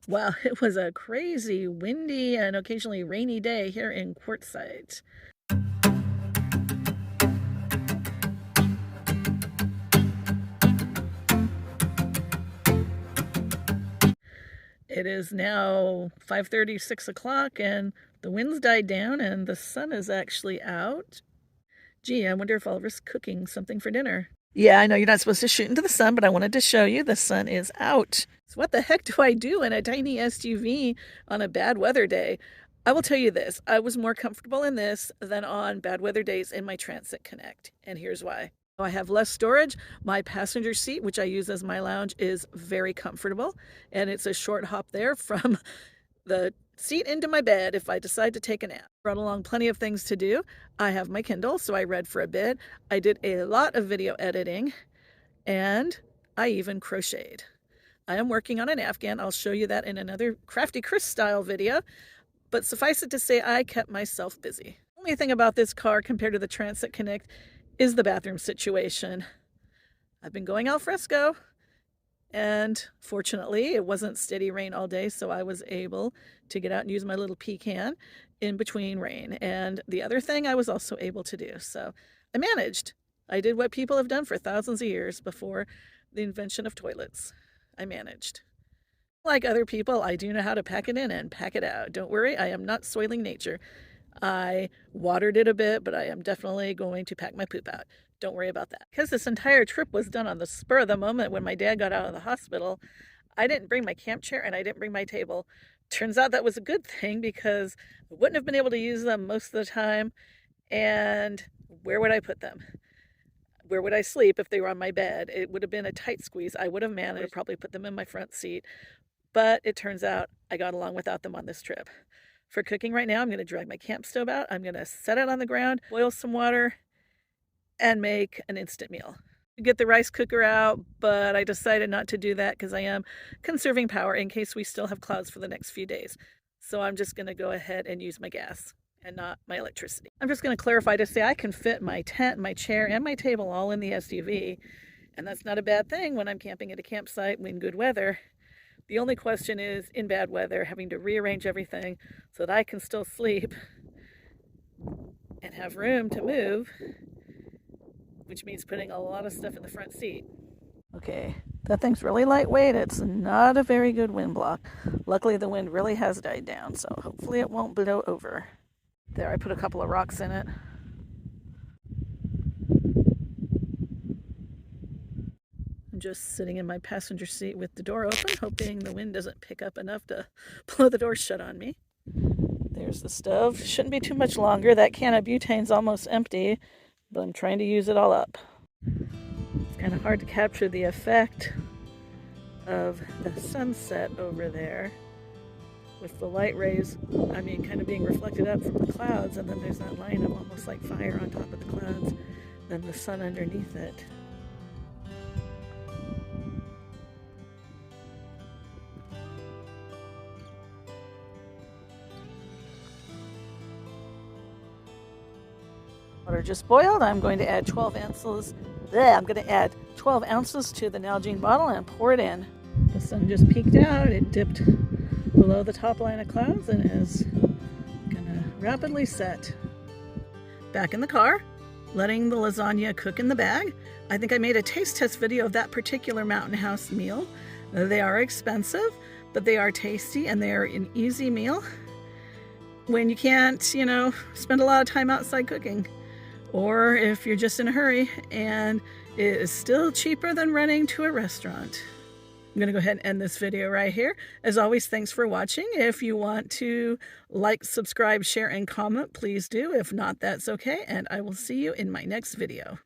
Well, it was a crazy, windy, and occasionally rainy day here in Quartzsite. It is now 5:30, 6 o'clock, and the wind's died down and the sun is actually out. Gee, I wonder if Oliver's cooking something for dinner. Yeah, I know you're not supposed to shoot into the sun, but I wanted to show you the sun is out. So what the heck do I do in a tiny SUV on a bad weather day? I will tell you this, I was more comfortable in this than on bad weather days in my Transit Connect, and here's why. I have less storage. My passenger seat, which I use as my lounge, is very comfortable, and it's a short hop there from the seat into my bed if I decide to take a nap. Brought along plenty of things to do. I have my Kindle, so I read for a bit. I did a lot of video editing, and I even crocheted. I am working on an Afghan. I'll show you that in another Crafty Chris style video, but suffice it to say, I kept myself busy. The only thing about this car compared to the Transit Connect is the bathroom situation. I've been going al fresco, and fortunately it wasn't steady rain all day, so I was able to get out and use my little pecan in between rain. And the other thing I was also able to do, so I managed. I did what people have done for thousands of years before the invention of toilets. I managed. Like other people, I do know how to pack it in and pack it out. Don't worry, I am not soiling nature. I watered it a bit, but I am definitely going to pack my poop out. Don't worry about that. Because this entire trip was done on the spur of the moment when my dad got out of the hospital, I didn't bring my camp chair and I didn't bring my table. Turns out that was a good thing because I wouldn't have been able to use them most of the time. And where would I put them? Where would I sleep if they were on my bed? It would have been a tight squeeze. I would have managed to probably put them in my front seat. But it turns out I got along without them on this trip. For cooking right now, I'm going to drag my camp stove out. I'm going to set it on the ground, boil some water, and make an instant meal. Get the rice cooker out, but I decided not to do that because I am conserving power in case we still have clouds for the next few days. So I'm just going to go ahead and use my gas and not my electricity. I'm just going to clarify to say I can fit my tent, my chair, and my table all in the SUV, and that's not a bad thing when I'm camping at a campsite in good weather. The only question is, in bad weather, having to rearrange everything so that I can still sleep and have room to move, which means putting a lot of stuff in the front seat. Okay, that thing's really lightweight. It's not a very good wind block. Luckily, the wind really has died down, so hopefully it won't blow over. There, I put a couple of rocks in it. I'm just sitting in my passenger seat with the door open, hoping the wind doesn't pick up enough to blow the door shut on me. There's the stove. Shouldn't be too much longer. That can of butane's almost empty, but I'm trying to use it all up. It's kind of hard to capture the effect of the sunset over there with the light rays, kind of being reflected up from the clouds, and then there's that line of almost like fire on top of the clouds, then the sun underneath it. Water just boiled. I'm going to add 12 ounces. I'm going to add 12 ounces to the Nalgene bottle and pour it in. The sun just peeked out. It dipped below the top line of clouds and is going to rapidly set. Back in the car, letting the lasagna cook in the bag. I think I made a taste test video of that particular Mountain House meal. They are expensive, but they are tasty and they are an easy meal when you can't, spend a lot of time outside cooking. Or if you're just in a hurry, and it is still cheaper than running to a restaurant. I'm going to go ahead and end this video right here. As always, thanks for watching. If you want to like, subscribe, share, and comment, please do. If not, that's okay, and I will see you in my next video.